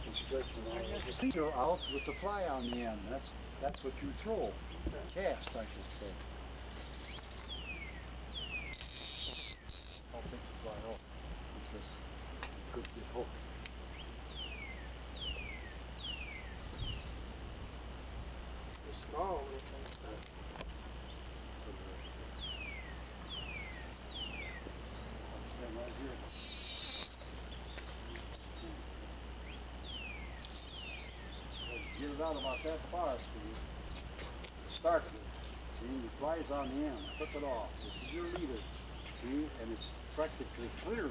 and stretching all the feeder out with the fly on the end. That's what you throw. Cast, I should say. I'll take the fly off because it could get hooked. They're small when it comes to I'll stand right here. Get it out about that far, see. Start with. See, the fly's on the end. Flip it off. This is your leader. See, and it's practically clear.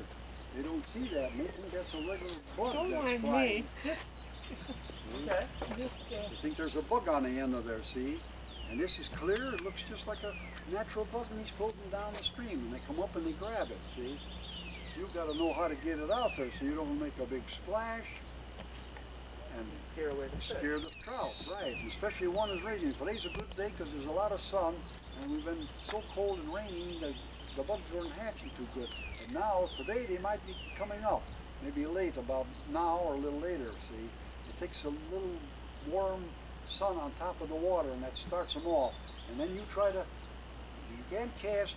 They don't see that. They think that's a regular bug Don't that's mind flying. me. Just, okay. You think there's a bug on the end of there, see? And this is clear. It looks just like a natural bug, and he's floating down the stream. And they come up and they grab it, see? You've got to know how to get it out there so you don't make a big splash and Scare away the fish. scare the trout, right? And especially one is raging. Today's a good day because there's a lot of sun, and we've been so cold and rainy that the bugs weren't hatching too good. And now, today, they might be coming up. Maybe late, about now or a little later, see? It takes a little warm sun on top of the water, and that starts them off. And then you try to, you can't cast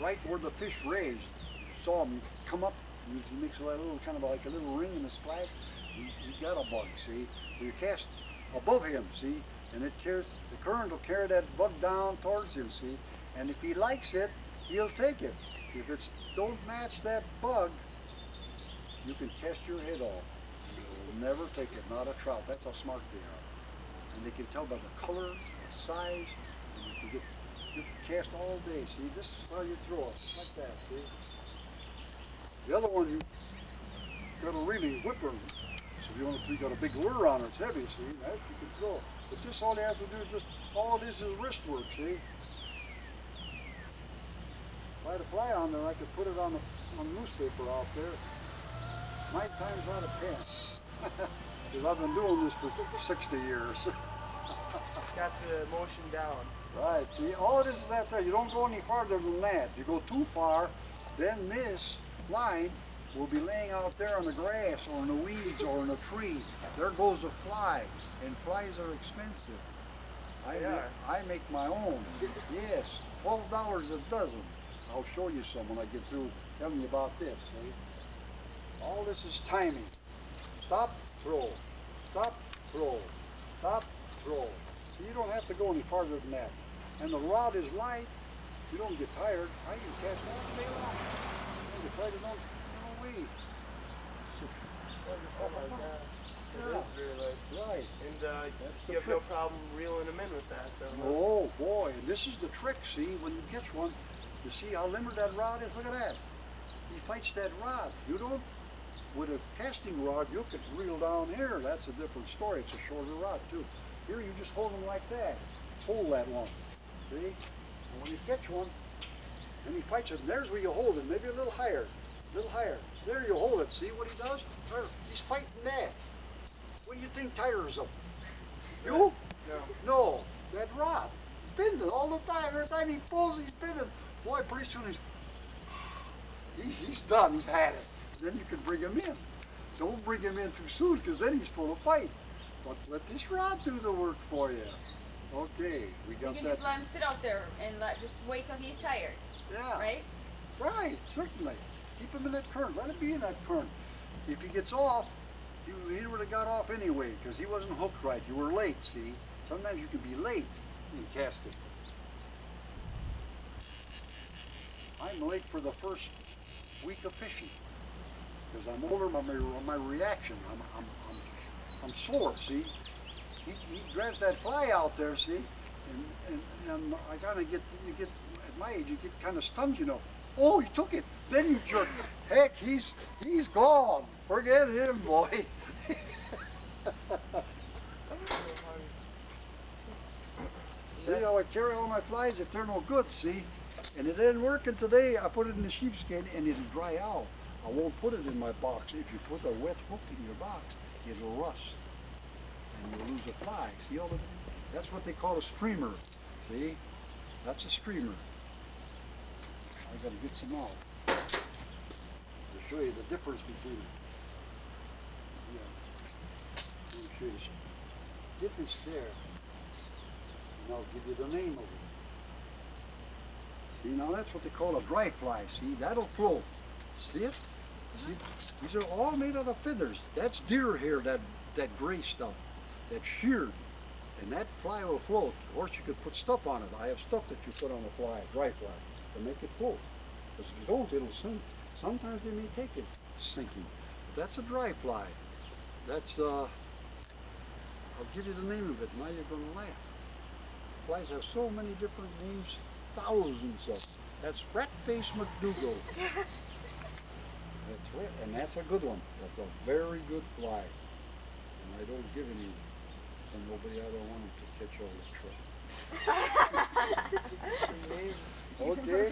right where the fish raised. You saw them come up, and he makes a little, kind of like a little ring in the splash. He got a bug, see? So you cast above him, see? And it carries, the current will carry that bug down towards him, see? And if he likes it, he'll take it. If it's don't match that bug, you can cast your head off. You'll never take it, not a trout. That's how smart they are. And they can tell by the color, the size, and you can cast all day, see? This is how you throw it, like that, see? The other one, you got to really whip her. So if you got a big lure on her, it's heavy, see? That you can throw. But this, all you have to do is just, all it is wrist work, see? If I had a fly on there, I could put it on the newspaper out there. 9 times out of 10. Because I've been doing this for 60 years. Got the motion down. Right, see, all it is that there. You don't go any farther than that. If you go too far, then this line will be laying out there on the grass or in the weeds or in a tree. There goes a fly, and flies are expensive. I make my own. Yes, $12 a dozen. I'll show you some when I get through telling you about this. See? All this is timing. Stop, throw. Stop, throw. Stop, throw. So you don't have to go any farther than that. And the rod is light. You don't get tired. I can cast all day long. You get tired, no way. Oh my gosh. It is very light. Right. And you have no problem reeling them in with that, though. Oh boy, and this is the trick, see, when you catch one, you see how limber that rod is? Look at that. He fights that rod. You don't, with a casting rod, you could reel down here. That's a different story. It's a shorter rod, too. Here, you just hold them like that. Hold that one. See? And when you catch one, and he fights it, and there's where you hold it, maybe a little higher. A little higher. There you hold it. See what he does? There, he's fighting that. What do you think tires him? You? No. No. That rod. He's spinning all the time. Every time he pulls, he's spinning. Boy, pretty soon he's done. He's had it. Then you can bring him in. Don't bring him in too soon, because then he's full of fight. But let this rod do the work for you. Okay, we got that. You can just let him sit out there and just wait till he's tired. Yeah. Right? Right, certainly. Keep him in that current. Let him be in that current. If he gets off, he would have got off anyway, because he wasn't hooked right. You were late, see? Sometimes you can be late in casting. I'm late for the first week of fishing, because I'm older. My reaction, I'm sore. See, he grabs that fly out there. See, and I kind of get at my age, you get kind of stunned, you know. Oh, he took it. Then you jerk. Heck, he's gone. Forget him, boy. See how I carry all my flies if they're no good, see? And it ain't working today. I put it in the sheepskin and it'll dry out. I won't put it in my box. If you put a wet hook in your box, it'll rust. And you'll lose a fly. See all of it? That's what they call a streamer. See? That's a streamer. I gotta get some out to show you the difference between them. Yeah. show you the difference there. And I'll give you the name of it. See, now that's what they call a dry fly. See, that'll float. See it? See, these are all made out of feathers. That's deer hair, that gray stuff. That's sheared. And that fly will float. Of course, you could put stuff on it. I have stuff that you put on a fly, dry fly, to make it float. Because if you don't, it'll sink. Sometimes they may take it sinking. But that's a dry fly. That's, I'll give you the name of it. Now you're going to laugh. Flies have so many different names, thousands of them. That's rat-faced McDougal. That's right, and that's a good one. That's a very good fly. And I don't give any to nobody. I don't want them to catch all the trouble. Okay,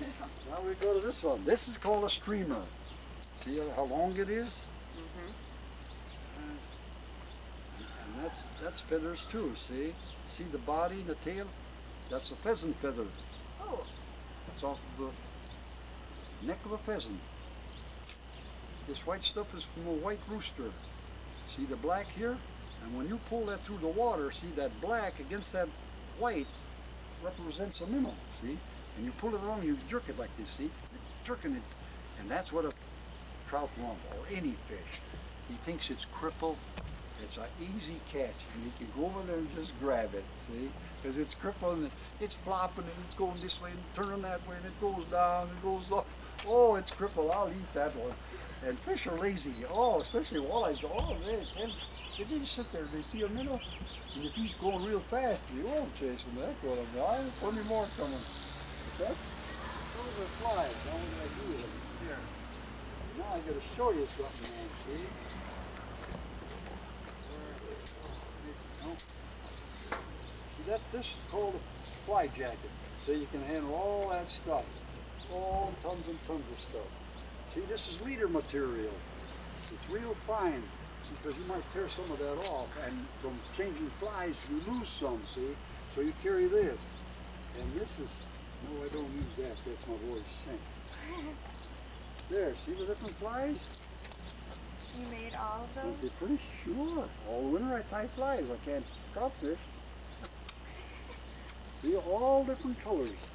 now we go to this one. This is called a streamer. See how long it is? And that's feathers too, see? See the body and the tail? That's a pheasant feather. Oh. That's off of the neck of a pheasant. This white stuff is from a white rooster. See the black here? And when you pull that through the water, see that black against that white represents a minnow, see? And you pull it along, you jerk it like this, see? You're jerking it. And that's what a trout wants, or any fish. He thinks it's crippled. It's an easy catch, and you can go over there and just grab it, see? Because it's crippled, and it's flopping, and it's going this way, and turning that way, and it goes down, and it goes up. Oh, it's crippled, I'll eat that one. And fish are lazy, oh, especially walleyes. Oh, they just sit there, they see a minnow, and if he's going real fast, you won't chase him. That's what I'm doing. I have plenty more coming. But those are flies. Now what did I do with them? Here. Now I got to show you something, man, see? See, this is called a fly jacket. So you can handle all that stuff. All tons and tons of stuff. See, this is leader material. It's real fine, because you might tear some of that off, and from changing flies, you lose some, see? So you carry this. And this is, no, I don't use that, that's my boy's sink. There, see the different flies? You made all of Aren't they those? pretty? Sure. All winter I tie flies, I can't trout fish. See, all different colors.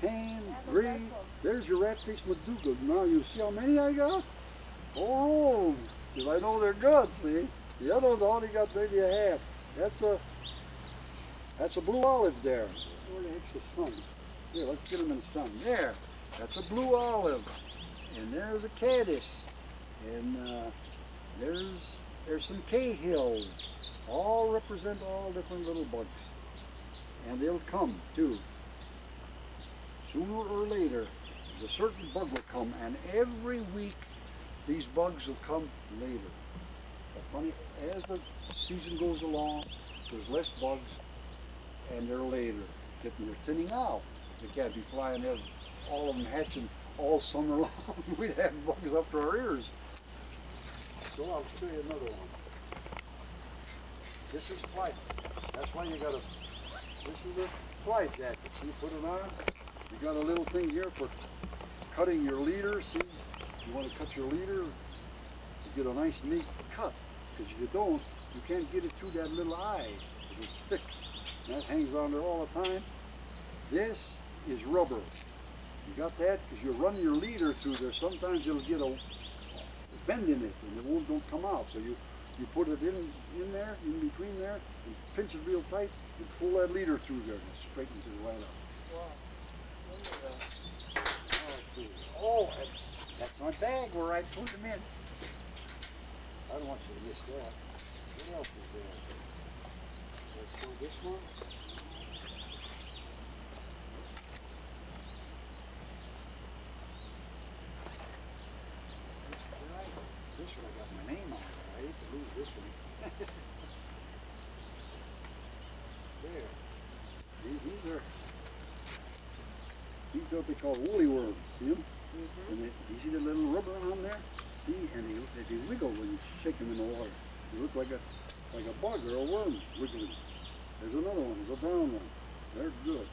Tan, green. There's your rat-faced McDougal. Now you see how many I got? Oh, because I know they're good, see? The other ones only got maybe a half. That's a blue olive there. Where the heck's the sun? Here, let's get them in the sun. There, that's a blue olive. And there's a caddis. And there's some cahills. All represent all different little bugs. And they'll come too. Sooner or later, there's a certain bug will come, and every week these bugs will come later. But funny, as the season goes along, there's less bugs, and they're later. They're thinning out. They can't be flying there, all of them hatching all summer long. We'd have bugs up to our ears. So I'll show you another one. This is fly. That's why you gotta, this is the fly jacket. So you put it on. You got a little thing here for cutting your leader. See, you want to cut your leader, you get a nice neat cut. Because if you don't, you can't get it through that little eye. It sticks. And that hangs on there all the time. This is rubber. You got that because you're running your leader through there. Sometimes you'll get a bend in it and it don't come out. So you put it in there, in between there, and pinch it real tight and pull that leader through there and it straightens it right up. Wow. Let's see. Oh, that's my bag where I put them in. I don't want you to miss that. What else is there? Let's go this one. This one I got my name on it. I hate to lose this one. There. These are what they call woolly worms. See them? And you see the little rubber on there? See, and they wiggle when you shake them in the water. They look like a bug or a worm wiggling. There's another one. There's a brown one. They're good.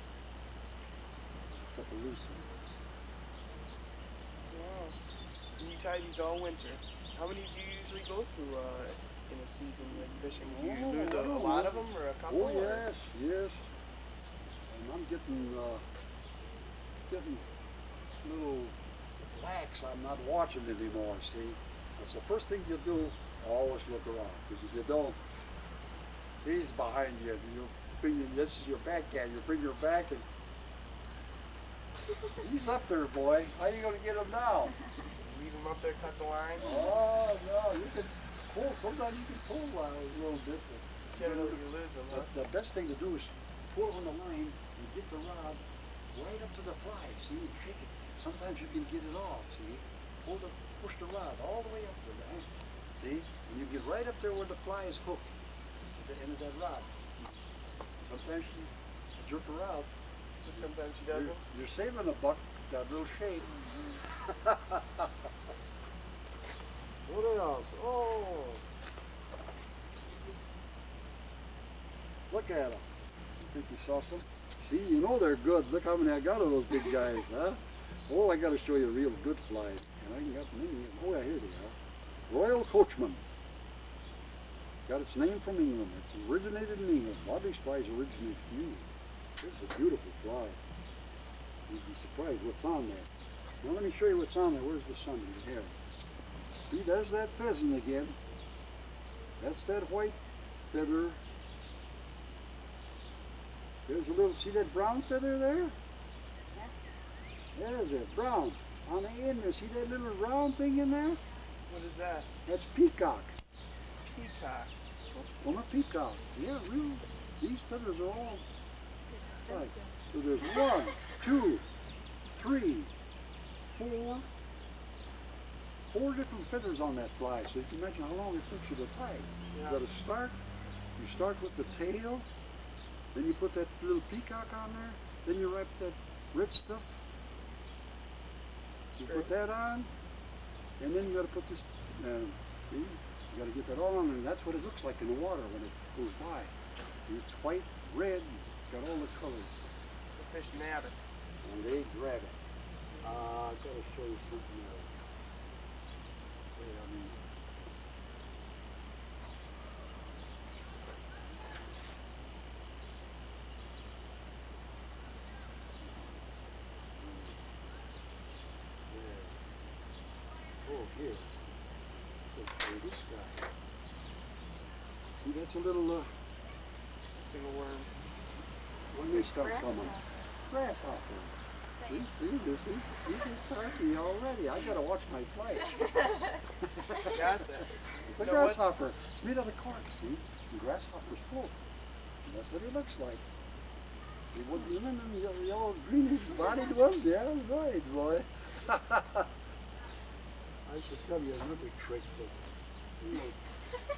A couple loose ones. Wow. And you tie these all winter. How many do you usually go through in a season like fishing? Do Oh, you lose I a don't lot know. of them or a couple? Oh or- yes, yes. And I'm getting little flax. I'm not watching anymore. See, that's the first thing you do. Always look around, because if you don't, he's behind you. You bring this is your backhand. You bring your back and he's up there, boy. How you gonna get him now? Leave them up there, cut the line. Oh no, you can pull. Sometimes you can pull a little bit. Generally, you lose them, huh? But the best thing to do is pull on the line and get the rod right up to the fly. See, and shake it. Sometimes you can get it off. See, push the rod all the way up there. Right? See, and you get right up there where the fly is hooked at the end of that rod. Sometimes you jerk her out. But sometimes she doesn't. You're saving a buck. That little shade. What else? Oh. Look at them. You think you saw some? See, you know they're good. Look how many I got of those big guys, huh? Oh, I got to show you a real good fly. And I can get many. Oh, yeah, here they are. Royal Coachman. Got its name from England. It originated in England. A lot of these flies originate from England. This is a beautiful fly. You'd be surprised what's on there. Now let me show you what's on there. Where's the sun in here? See, there's that pheasant again. That's that white feather. There's a little, see that brown feather there? There's it, brown. On the end there, see that little round thing in there? What is that? That's peacock. Peacock. Well, not peacock. Yeah, real. These feathers are all like. So there's 1, 2, 3, 4 different feathers on that fly. So you can imagine how long it takes you to tie. Yeah. You start with the tail, then you put that little peacock on there, then you wrap that red stuff. You put that on, and then you got to put this, see, you got to get that all on, and that's what it looks like in the water when it goes by. See, it's white, red, it's got all the colors. The fish nab it. And they grab it. I've got to show you something else. Wait, I mean, oh, here. Let's show this guy. See, that's a little, Single worm. when they start coming. Grasshopper. See, he's starting already. I gotta watch my flight. Got that. It's a No, grasshopper. It's made out of cork, see? The grasshopper's full. And that's what he looks like. He wasn't even in the yellow greenish bodied ones. Yeah, right, boy. I should tell you another trick, but you know,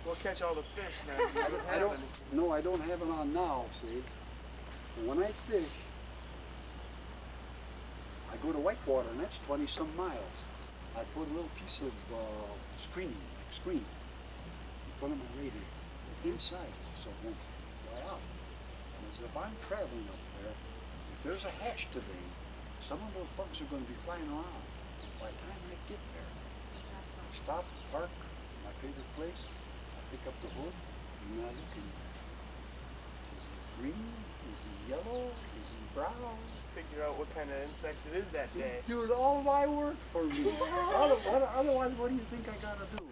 We'll catch all the fish now. You don't I have don't. anything. No, I don't have it on now. See, and when I fish, I go to whitewater, and that's 20-some miles. I put a little piece of screen in front of my radio, inside, so it won't fly out. And as if I'm traveling up there, if there's a hatch today, some of those bugs are going to be flying around. By the time I get there, I stop, park, my favorite place. I pick up the hood, and I look and is he green? Is he yellow? Is he brown? Figure out what kind of insect it is that day. He's doing all my work for me. Otherwise, what do you think I gotta do?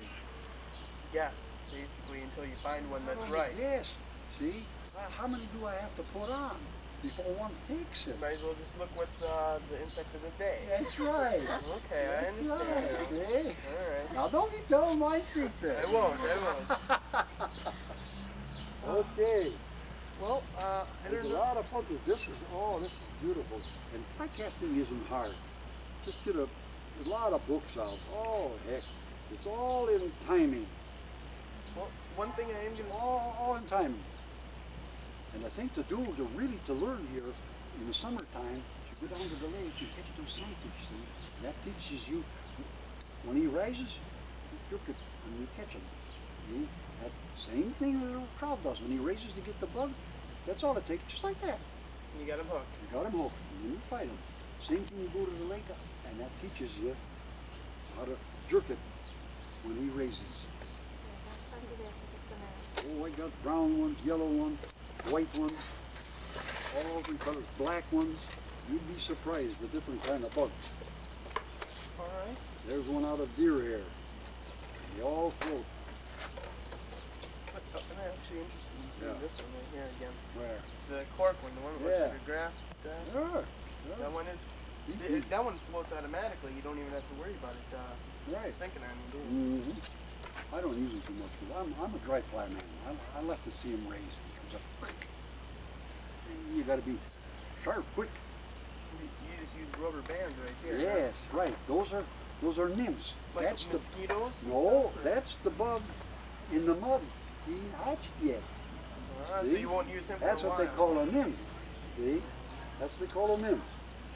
Guess, basically, until you find one that's right. Yes. See? How many do I have to put on before one takes it? Might as well just look what's the insect of the day. That's right. Okay, I That's understand. right. See? Alright. Now don't be telling my secret. I won't. Okay. Well, I There's don't a know. lot of fun. This is beautiful. And podcasting isn't hard. Just get a lot of books out. Oh heck, it's all in timing. Well, one thing I am going to... All in timing. And I think to learn here in the summertime, you go down to the lake and catch those sunfish. See, that teaches you when he rises, you could when you catch him. See, that same thing that a trout does when he raises to get the bug. That's all it takes, just like that. You got him hooked. You got him hooked, and then you fight him. Same thing, you go to the lake, and that teaches you how to jerk it when he raises. Yeah, that's fun to do. Just I got brown ones, yellow ones, white ones, all different colors, black ones. You'd be surprised the different kind of bugs. All right. There's one out of deer hair. They all float. I'm actually interested in seeing Yeah. this one right here again. Where? The cork one, the one that looks Yeah. like a graph. Sure. That one is. Mhm. That one floats automatically. You don't even have to worry about it Right. sinking on you. Do you? I don't use it too much because I'm a dry fly man. I like to see them raised. It comes up. You got to be sharp, quick. You just use rubber bands right here. Yes, right. Those are nymphs. Like That's the mosquitoes? and no. stuff, or- That's the bug in the mud. He ain't hatched yet. So See? you won't use him for That's a what while. they call a nymph. See? That's what they call a nymph.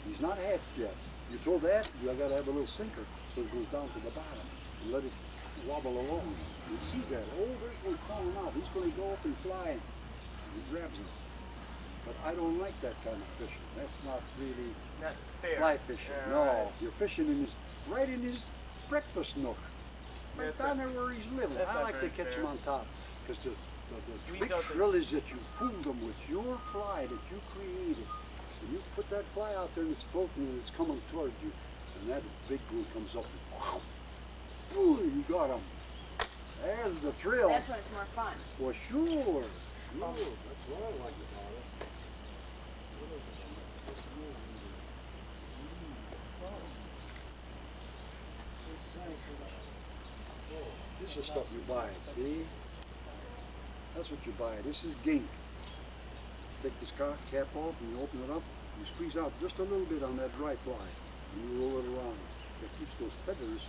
He's not hatched yet. You told that you got to have a little sinker so it goes down to the bottom and let it wobble along. He sees that. Oh, there's one crawling out. He's going to go up and fly. And he grabs him. But I don't like that kind of fishing. That's not really That's fair. fly fishing. Yeah, No, right. you're fishing in right in his breakfast nook. Right That's down not- there where he's living. that's I not like to very catch him fair. on top. Because the Weeds big out there. thrill is that you fooled them with your fly that you created. And you put that fly out there and it's floating and it's coming towards you. And that big one comes up and wow, boom, you got him. There's the thrill. That's when it's more fun. For sure. Sure. That's what I like about it. What is it? This one. This is stuff you buy, see? That's what you buy. This is gink. Take this cap off and you open it up. You squeeze out just a little bit on that dry fly and you roll it around. It keeps those feathers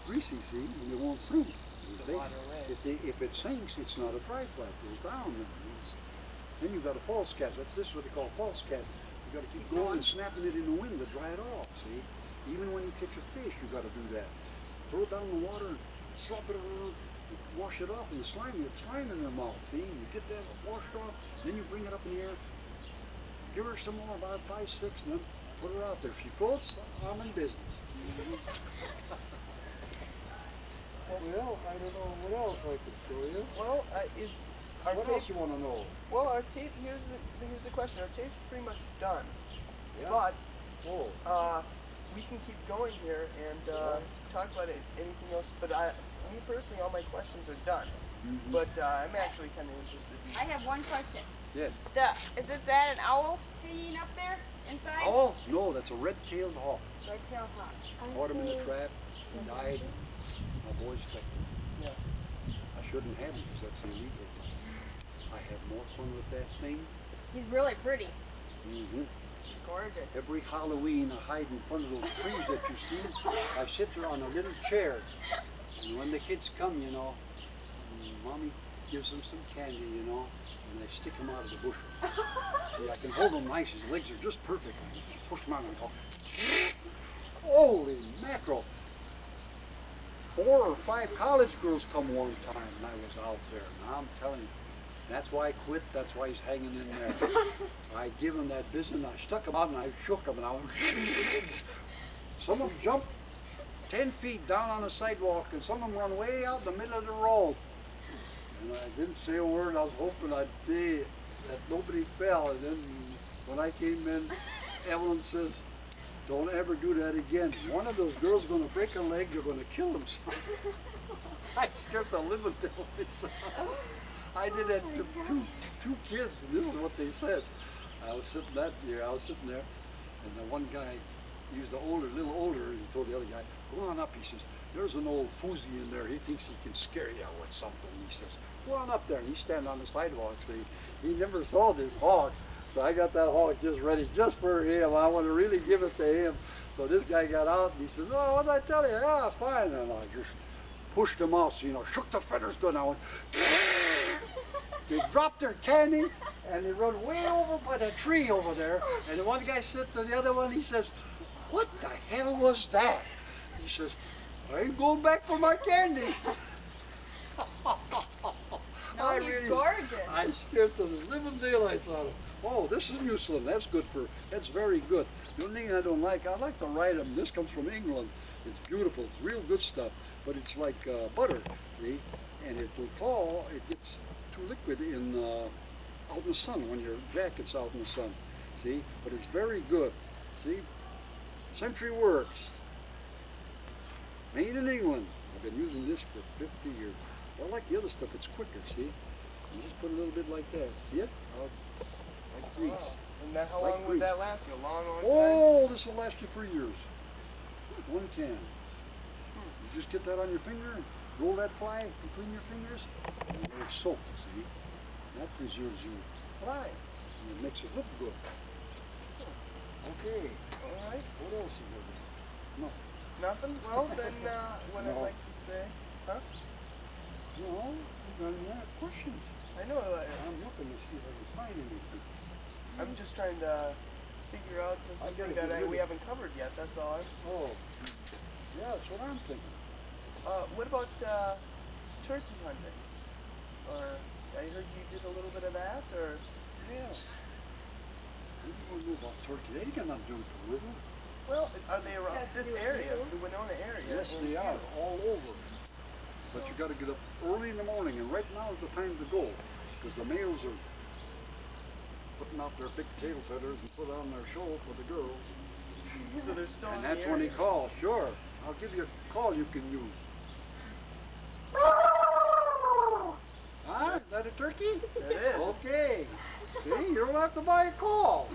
greasy, see, and they won't sink. If it sinks, it's not a dry fly. It goes down. Then you've got a false catch. This is what they call false catch. You got to keep going and snapping it in the wind to dry it off, see? Even when you catch a fish, you got to do that. Throw it down in the water and slap it around, wash it off, and the slime in their mouth, see? You get that washed off, then you bring it up in the air, give her some more, about 5, 6, and then put her out there. If she floats, I'm in business. Well, I don't know what else I could show you. Well, is our What tape? else you want to know? Well, our tape. Here's the question. Our tape's pretty much done, Yeah. but Oh, we can keep going here and talk about anything else. But me personally, all my questions are done. Mhm. But I'm actually kind of interested. I have one question. yes. Is that an owl hanging up there inside? Oh, no, that's a red-tailed hawk. Red-tailed hawk. Caught him in the trap. He died. My boys kept him. Yeah. I shouldn't have him because that's illegal. I have more fun with that thing. He's really pretty. Mm-hmm. Gorgeous. Every Halloween, I hide in front of those trees that you see. I sit there on a little chair. And when the kids come, you know, Mommy gives them some candy, you know, and I stick him out of the bushes. See, I can hold him nice. His legs are just perfect. I just push him out and go, holy mackerel. 4 or 5 college girls come one time and I was out there. And I'm telling you, that's why I quit. That's why he's hanging in there. I give him that business. I stuck him out and I shook him and I went. Some of them jumped 10 feet down on the sidewalk and some of them run way out in the middle of the road. And I didn't say a word. I was hoping I'd see that nobody fell. And then when I came in, Evelyn says, "Don't ever do that again. One of those girls is going to break a leg. You're going to kill himself." I scared the living daylights out. I did that to two kids, and this is what they said. I was sitting that year. I was sitting there, and the one guy, he was little older, and he told the other guy, "Go on up." He says, "There's an old foozy in there. He thinks he can scare you with something." He says, "Go on up there." And he's standing on the sidewalk. See, he never saw this hawk. So I got that hawk just ready just for him. I want to really give it to him. So this guy got out and he says, "Oh, what did I tell you? Yeah, it's fine." And I just pushed him out, so, you know, shook the feathers good. I went, they dropped their candy and they run way over by the tree over there. And the one guy said to the other one, he says, "What the hell was that?" He says, "I ain't going back for my candy." No, he's gorgeous. I scared the living daylights out of him. Oh, this is mucilin. That's good that's very good. The only thing I don't like, I like to ride them. This comes from England. It's beautiful. It's real good stuff. But it's like butter, see? and it'll thaw, it gets too liquid in out in the sun when your jacket's out in the sun. See, but it's very good. See, Century Works, made in England. I've been using this for 50 years. Well, like the other stuff, it's quicker. See, you just put a little bit like that. See it? Like grease. Wow. And that, how It's like long would grease. that last you? A long, long time? Oh, this will last you for years. One can. You just get that on your finger and roll that fly between your fingers, and it's soaked, see? That preserves your fly, and it makes it look good. Okay. All right. What else is there? No. Nothing? Well, then what I'd No. like to say, huh? No, you got any other questions? I know, I'm looking to see if I can find anything. I'm just trying to figure out something gotta that get rid we of- haven't covered yet, that's all. Oh, yeah, that's what I'm thinking. What about turkey hunting? Or I heard you did a little bit of that, or? Yeah. What do you know about turkey? They ain't got nothing to do with the river. Well, are they around Has to this do with area, you. the Winona area? Yes, and they are, all over. But you got to get up early in the morning, and right now is the time to go, because the males are putting out their big tail feathers and put on their show for the girls. So they're still And in the that's when he area. calls. Sure, I'll give you a call you can use. Huh? Is that a turkey? It is. Okay. See, you don't have to buy a call.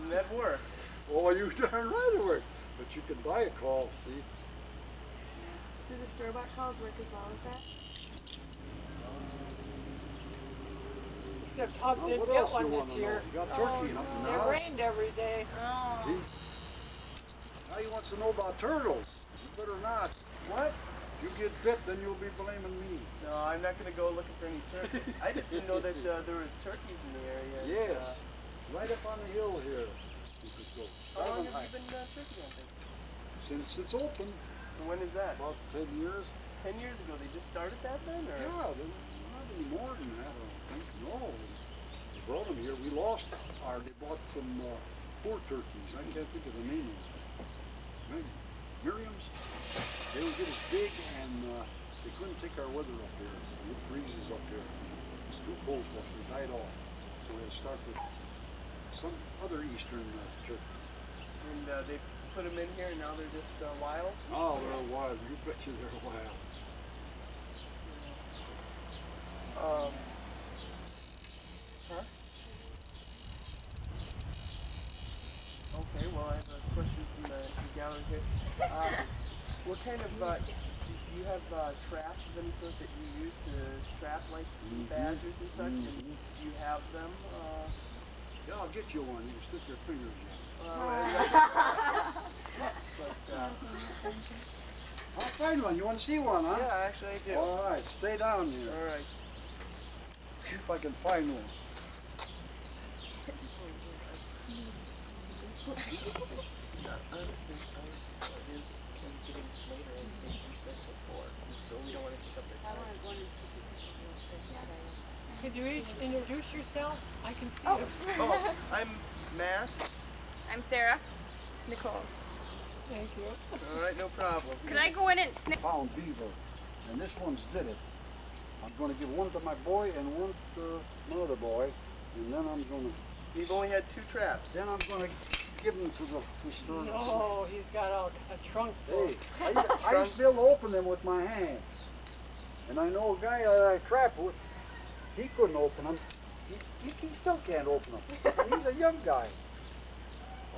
And that works. Oh, you darn right it works. But you can buy a call, see? Do the store-bought calls work as well as that? Except Hub Now, didn't what get else do you one want this to know? year. You got turkey up It now. rained every day. Oh. See? Now he wants to know about turtles. You better not. What? If you get bit, then you'll be blaming me. No, I'm not going to go looking for any turkeys. I just didn't know that there was turkeys in the area. Yes. Right up on the hill here. You could go. How long Seven have you hikes. been turkey hunting? Since it's open, And when is that? about 10 years. 10 years ago. They just started that then, or? Yeah, there's not any more than that, I don't think. No. They brought them here. We lost they bought some poor turkeys. I can't think of the name of them. Maybe Miriam's. They would get as big, and they couldn't take our weather up here. It freezes up here. It's too cold for us. We died off. So we had to start with some other eastern turkey. And they put them in here, and now they're just wild? Oh, they're wild. You bet you they're wild. Huh? Okay, well, I have a question from the gallery here. What kind of, do you have traps of any sort that you use to trap, like badgers and such? And do you have them? Yeah, I'll get you one. You can stick your fingers in. I'll find one. You want to see one, huh? Yeah, actually I do. All right, stay down here. All right. See if I can find one. Honestly, it is kind of getting later, and you said till 4, so we don't want to take up their time. Could you each introduce yourself? I can see Oh. you. Oh, I'm Matt. I'm Sarah. Nicole. Thank you. All right, no problem. Could I go in and sniff? Found beaver, and this one's did it. I'm going to give one to my boy and one to my other boy, and then I'm going to You've only had 2 traps. then I'm going to give them to the historical. No, he's got a trunk full. Hey, I used to be able to open them with my hands, and I know a guy I trap with. He couldn't open them. He still can't open them. And he's a young guy.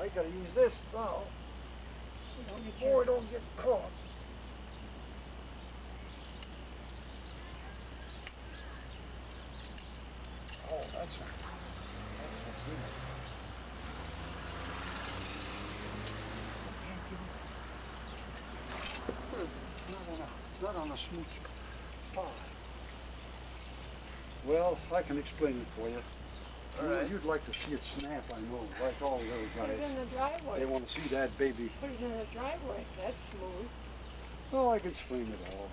I got to use this now. Before I don't get caught. Oh, that's right. It's not on a smooth spot. Well, I can explain it for you. All right. You'd like to see it snap, I know, like all the Put other it guys. in the driveway. They want to see that baby. Put it in the driveway. That's smooth. Oh, I can explain it all.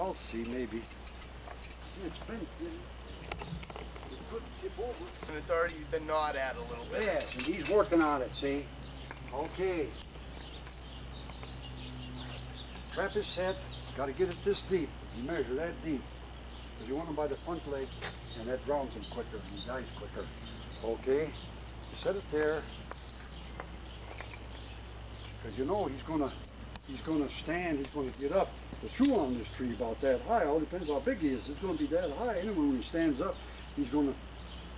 I'll see, maybe. See, it's been, it could tip over. And it's already been gnawed at a little bit. Yes, and he's working on it, see? Okay. Trap is set. Got to get it this deep. You measure that deep. Because you want him by the front leg, and that drowns him quicker, and he dies quicker. Okay? You set it there. Because you know he's gonna stand, he's gonna get up to chew on this tree about that high. All depends how big he is. It's gonna be that high. Anyway, when he stands up, he's gonna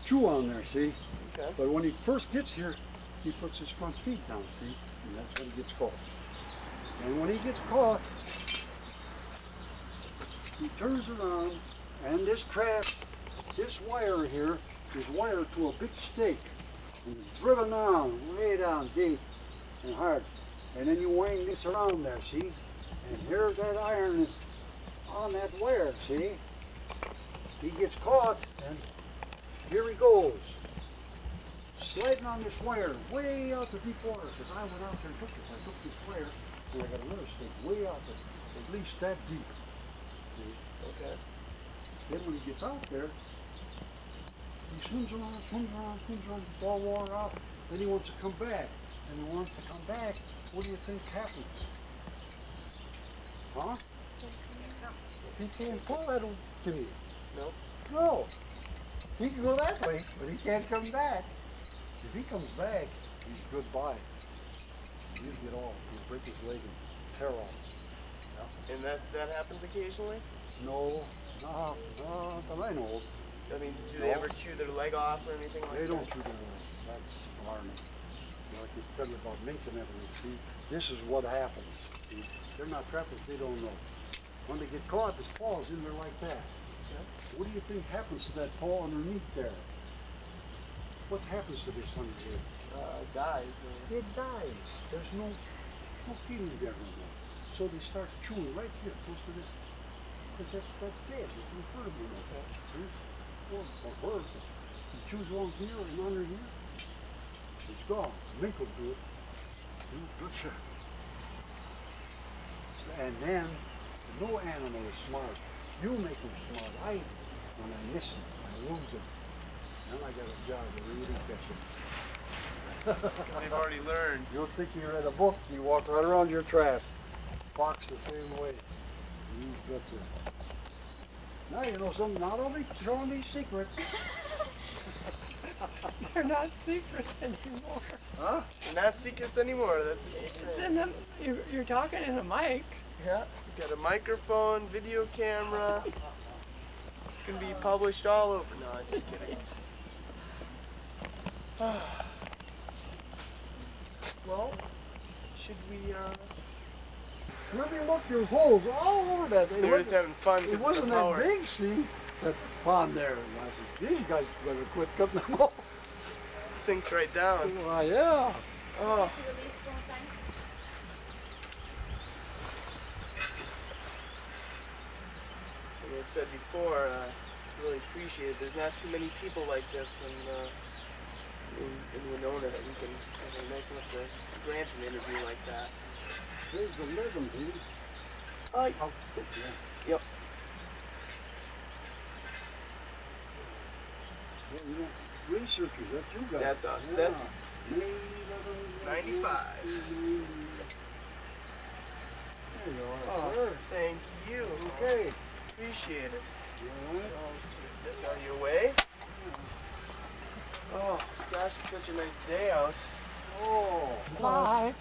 chew on there, see? Okay. But when he first gets here, he puts his front feet down, see? And that's when he gets caught. And when he gets caught, he turns around, and this trap, this wire here, is wired to a big stake. And it's driven down, way down deep and hard. And then you wind this around there, see? And here that iron is on that wire, see? He gets caught, and here he goes. Sliding on this wire, way out to deep water, because I went out there and took it. I took this wire, and I got another stake way out there, at least that deep. See? Okay. Then when he gets out there, he swims around, gets all wore out. Then he wants to come back. And he wants to come back. What do you think happens? Huh? He can't pull that to me. No. No. He can go that way, but he can't come back. If he comes back, he's goodbye. He'll get off. He'll break his leg and tear off. Yeah. And that happens occasionally? No, that I know of. I mean, do they ever chew their leg off or anything like that? They don't chew their leg. That's alarming. Like you tell you about mink and everything. See, this is what happens. See, they're not trappers. They don't know. When they get caught, this paw's in there like that. Yeah. What do you think happens to that paw underneath there? What happens to this under here? Dies. It dies. There's no feeling there no more. So they start chewing right here, close to this. Because that's dead. It can hurt him, you know. See? Or her. He chews along here and under here. It's gone. Mink will do it. Good shot. And then, no animal is smart. You make them smart. When I miss them, I lose them. Then I got a job to really catch them. Because they've already learned. You'll think you read a book, you walk right around your trap. Fox the same way. That's it. Now you know something. Not only showing these secrets. They're not secrets anymore. Huh? They're not secrets anymore. That's what you It's say. in the, you're talking in a mic. Yeah. You got a microphone, video camera. It's gonna be published all over. No, I'm just kidding. Well, should we? Let me look, there's holes all over that. They're just having fun It because wasn't of the that power. big, see, that pond there. And I said, these guys better quit cutting them off. Sinks right down. Well, yeah. Oh. Like I said before, really appreciate it. There's not too many people like this in Winona that we can are nice enough to grant an interview like that. There's the living, dude. Yeah. Yep. Yeah, you know, researchers, that's you guys. That's us. Yeah. That 95. There you are. Oh, Sure. thank you. Okay. Appreciate it. You all right? I'll take this out of your way. Oh, gosh, it's such a nice day out. Oh. Bye.